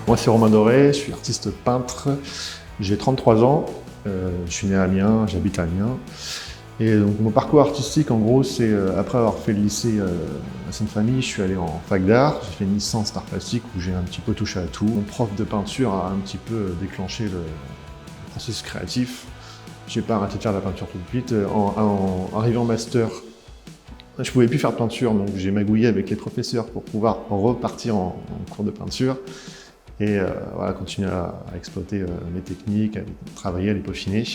Moi, c'est Romain Doré, je suis artiste peintre, j'ai 33 ans, je suis né à Amiens, j'habite à Amiens. Et donc mon parcours artistique, en gros, c'est après avoir fait le lycée à Seine-Famille, je suis allé en fac d'art, j'ai fait une licence d'art plastique où j'ai un petit peu touché à tout. Mon prof de peinture a un petit peu déclenché le processus créatif. J'ai pas arrêté de faire de la peinture tout de suite. En arrivant en master, je pouvais plus faire de peinture, donc j'ai magouillé avec les professeurs pour pouvoir repartir en cours de peinture. Et voilà, continuer à exploiter mes techniques, à travailler, à les peaufiner.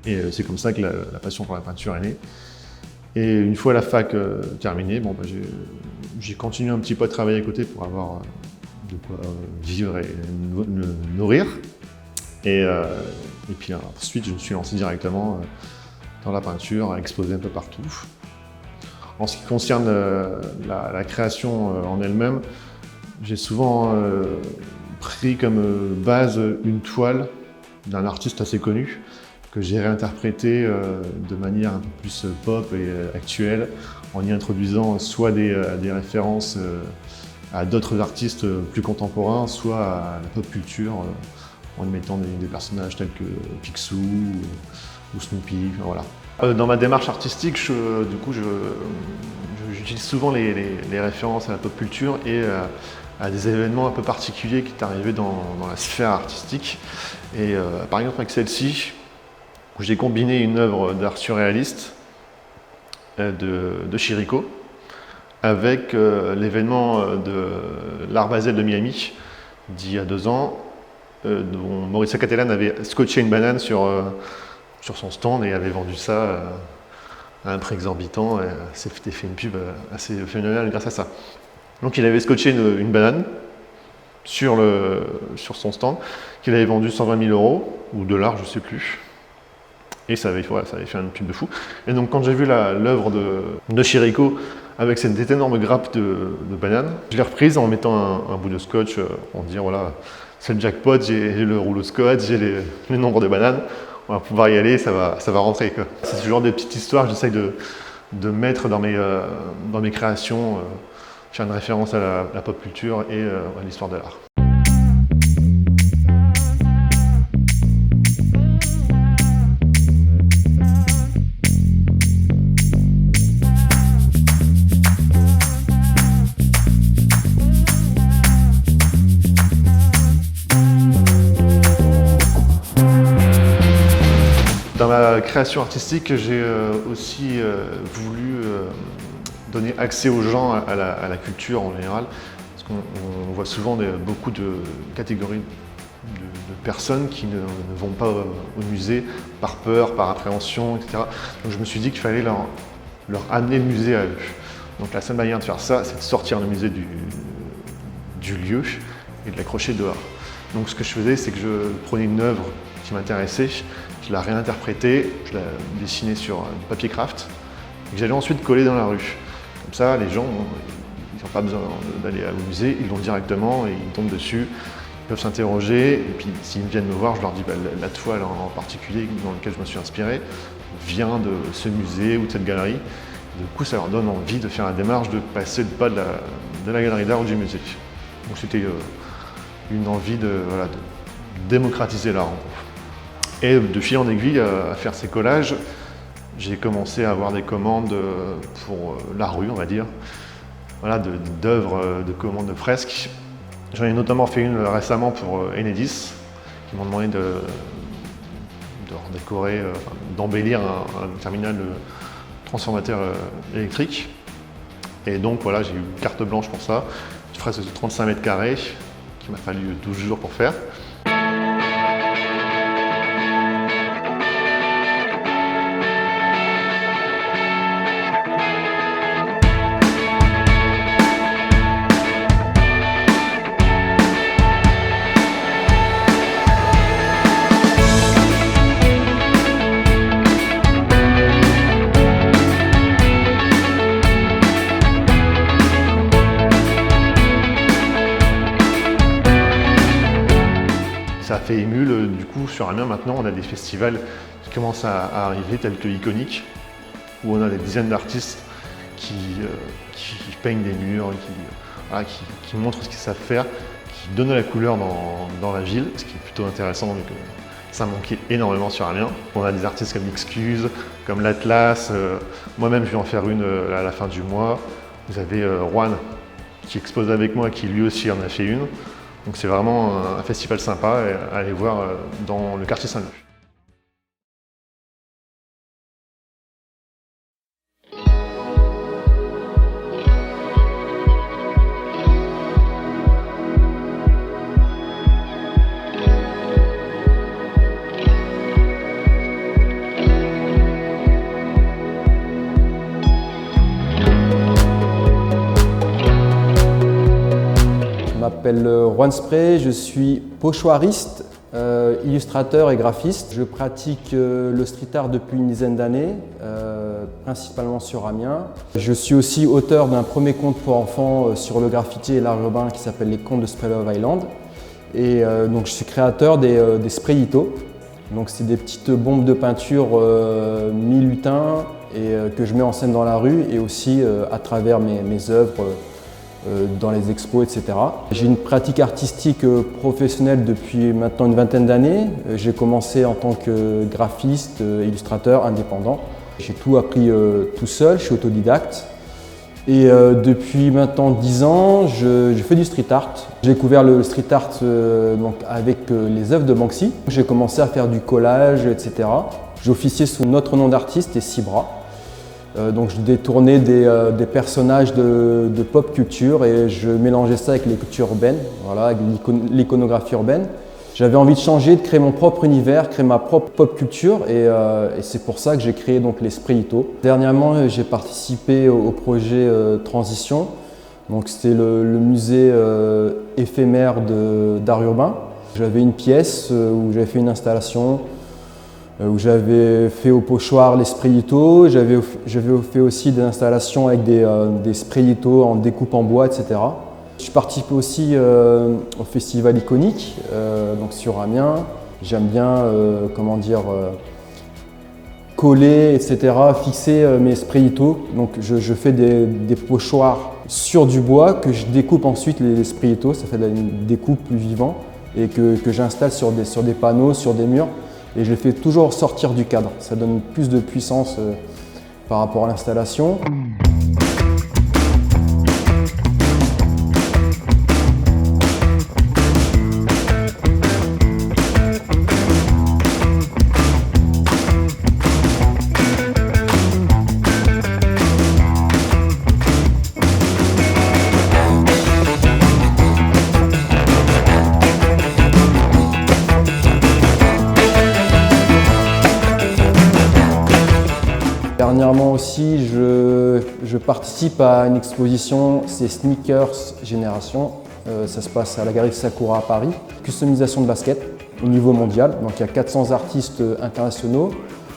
Et c'est comme ça que la passion pour la peinture est née. Et une fois la fac terminée, bon, j'ai continué un petit peu à travailler à côté pour avoir de quoi vivre et me nourrir. Et puis ensuite, je me suis lancé directement dans la peinture, à exposer un peu partout. En ce qui concerne la création en elle-même, j'ai souvent pris comme base une toile d'un artiste assez connu que j'ai réinterprété de manière un peu plus pop et actuelle en y introduisant soit des références à d'autres artistes plus contemporains, soit à la pop culture en y mettant des personnages tels que Picsou ou Snoopy, voilà. Dans ma démarche artistique, j'utilise souvent les références à la pop culture et à des événements un peu particuliers qui sont arrivés dans la sphère artistique. Et par exemple avec celle-ci, où j'ai combiné une œuvre d'art surréaliste de Chirico avec l'événement de l'Art Basel de Miami d'il y a 2 ans, dont Maurizio Cattelan avait scotché une banane sur son stand et avait vendu ça à un prix exorbitant et s'était fait une pub assez phénoménale grâce à ça. Donc il avait scotché une banane sur son stand qu'il avait vendu 120 000 € ou dollars, je ne sais plus. Et ça avait fait une pub de fou. Et donc quand j'ai vu l'œuvre de Chirico avec cette énorme grappe de bananes, je l'ai reprise en mettant un bout de scotch en disant voilà, c'est le jackpot, j'ai le rouleau scotch, j'ai le nombre de bananes, on va pouvoir y aller, ça va rentrer. C'est ce genre de petites histoires que j'essaye de mettre dans mes créations, faire une référence à la pop culture et à l'histoire de l'art. Dans ma création artistique, j'ai aussi voulu donner accès aux gens à la culture en général, parce qu'on voit souvent beaucoup de catégories de personnes qui ne vont pas au musée par peur, par appréhension, etc. Donc je me suis dit qu'il fallait leur amener le musée à eux. Donc la seule manière de faire ça, c'est de sortir le musée du lieu et de l'accrocher dehors. Donc ce que je faisais, c'est que je prenais une œuvre qui m'intéressait, je la réinterprétais, je la dessinais sur du papier craft, et que j'allais ensuite coller dans la rue. Comme ça, les gens, ils n'ont pas besoin d'aller au musée, ils l'ont directement et ils tombent dessus, ils peuvent s'interroger, et puis s'ils viennent me voir, je leur dis la toile en particulier dans laquelle je me suis inspiré vient de ce musée ou de cette galerie. Du coup, ça leur donne envie de faire la démarche de passer le pas de la galerie d'art ou du musée. Donc c'était une envie de démocratiser l'art en gros. Et de fil en aiguille à faire ces collages, j'ai commencé à avoir des commandes pour la rue, on va dire, voilà, d'œuvres, de commandes de fresques. J'en ai notamment fait une récemment pour Enedis, qui m'ont demandé de redécorer, d'embellir un terminal de transformateur électrique. Et donc voilà, j'ai eu carte blanche pour ça. Une fresque de 35 mètres carrés, qui m'a fallu 12 jours pour faire. Ça a fait émule, du coup, sur Amiens, maintenant, on a des festivals qui commencent à arriver, tels que Iconic, où on a des dizaines d'artistes qui peignent des murs, qui montrent ce qu'ils savent faire, qui donnent la couleur dans la ville, ce qui est plutôt intéressant vu que ça manquait énormément sur Amiens. On a des artistes comme Excuse, comme l'Atlas, moi-même je vais en faire une à la fin du mois. Vous avez Juan qui expose avec moi, qui lui aussi en a fait une. Donc c'est vraiment un festival sympa à aller voir dans le quartier Saint-Loup. Je m'appelle Juan Spray, je suis pochoiriste, illustrateur et graphiste. Je pratique le street art depuis une dizaine d'années, principalement sur Amiens. Je suis aussi auteur d'un premier conte pour enfants sur le graffiti et l'art urbain qui s'appelle Les Contes de Spray Love Island. Et donc je suis créateur des sprayitos. Donc c'est des petites bombes de peinture mi-lutin et que je mets en scène dans la rue et aussi à travers mes œuvres dans les expos, etc. J'ai une pratique artistique professionnelle depuis maintenant une vingtaine d'années. J'ai commencé en tant que graphiste, illustrateur, indépendant. J'ai tout appris tout seul, je suis autodidacte. Et depuis maintenant 10 ans, je fais du street art. J'ai découvert le street art donc avec les œuvres de Banksy. J'ai commencé à faire du collage, etc. J'ai officié sous notre nom d'artiste et Cibra. Donc je détournais des personnages de pop culture et je mélangeais ça avec les cultures urbaines, voilà, avec l'iconographie urbaine. J'avais envie de changer, de créer mon propre univers, créer ma propre pop culture et c'est pour ça que j'ai créé donc les sprayitos. Dernièrement, j'ai participé au projet Transition. Donc c'était le musée éphémère d'art urbain. J'avais une pièce où j'avais fait une installation où j'avais fait au pochoir les sprayitos, j'avais fait aussi des installations avec des sprayitos en découpe en bois, etc. Je participe aussi au festival iconique, donc sur Amiens. J'aime bien, comment dire, coller, etc., fixer mes sprayitos. Donc je fais des pochoirs sur du bois que je découpe ensuite les sprayitos, ça fait une découpe plus vivante et que j'installe sur des panneaux, sur des murs. Et je les fais toujours sortir du cadre. Ça donne plus de puissance par rapport à l'installation. Dernièrement aussi, je participe à une exposition, c'est Sneakers Génération. Ça se passe à la Galerie Sakura à Paris. Customisation de basket au niveau mondial. Donc il y a 400 artistes internationaux.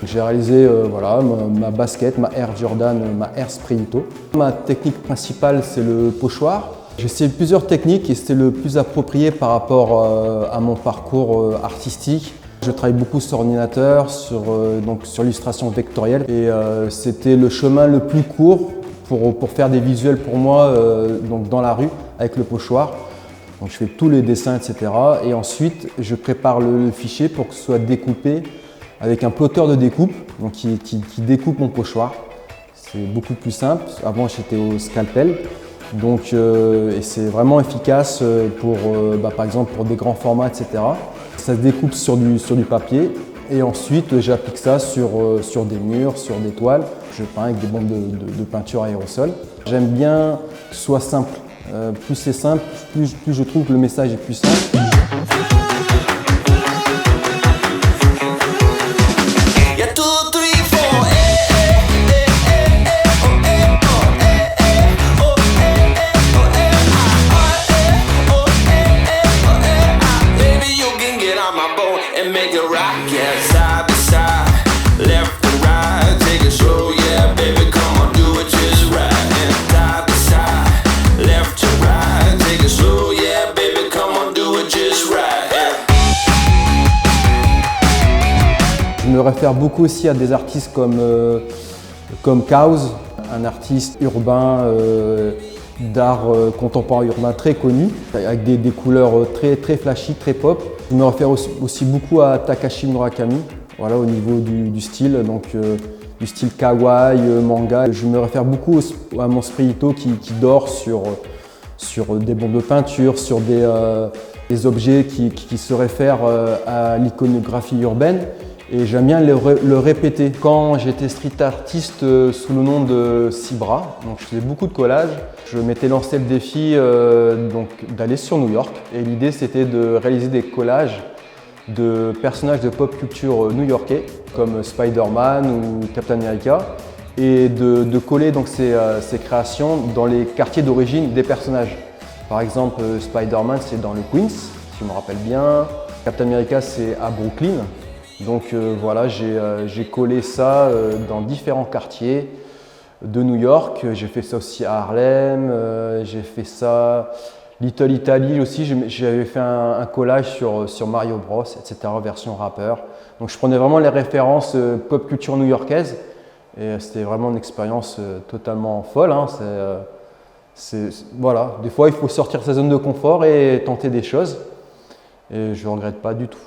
J'ai réalisé voilà, ma basket, ma Air Jordan, ma Air Sprayito. Ma technique principale, c'est le pochoir. J'ai essayé plusieurs techniques et c'était le plus approprié par rapport à mon parcours artistique. Je travaille beaucoup sur ordinateur, sur l'illustration vectorielle et c'était le chemin le plus court pour faire des visuels pour moi donc dans la rue avec le pochoir. Donc je fais tous les dessins, etc. Et ensuite je prépare le fichier pour que ce soit découpé avec un plotter de découpe donc qui découpe mon pochoir. C'est beaucoup plus simple. Avant j'étais au scalpel. Donc, et c'est vraiment efficace pour, par exemple pour des grands formats, etc. Ça se découpe sur du papier et ensuite j'applique ça sur des murs, sur des toiles. Je peins avec des bombes de peinture aérosol. J'aime bien que ce soit simple. Plus c'est simple, plus je trouve que le message est plus simple. Je me réfère beaucoup aussi à des artistes comme Kaos, un artiste urbain d'art contemporain urbain très connu, avec des couleurs très flashy, très pop. Je me réfère aussi beaucoup à Takashi Murakami, voilà, au niveau du style, donc du style kawaii, manga. Je me réfère beaucoup à mon Sprito qui dort sur des bombes de peinture, sur des objets qui se réfèrent à l'iconographie urbaine. Et j'aime bien le répéter. Quand j'étais street artiste sous le nom de Cibra, donc je faisais beaucoup de collages, je m'étais lancé le défi d'aller sur New York. Et l'idée c'était de réaliser des collages de personnages de pop culture new-yorkais comme Spider-Man ou Captain America et de coller donc ces créations dans les quartiers d'origine des personnages. Par exemple, Spider-Man c'est dans le Queens, si je me rappelle bien. Captain America c'est à Brooklyn. Donc voilà, j'ai collé ça dans différents quartiers de New York. J'ai fait ça aussi à Harlem, j'ai fait ça Little Italy aussi. J'avais fait un collage sur Mario Bros, etc., version rappeur. Donc je prenais vraiment les références pop culture new-yorkaise et c'était vraiment une expérience totalement folle. Hein. Voilà, des fois il faut sortir de sa zone de confort et tenter des choses et je ne regrette pas du tout.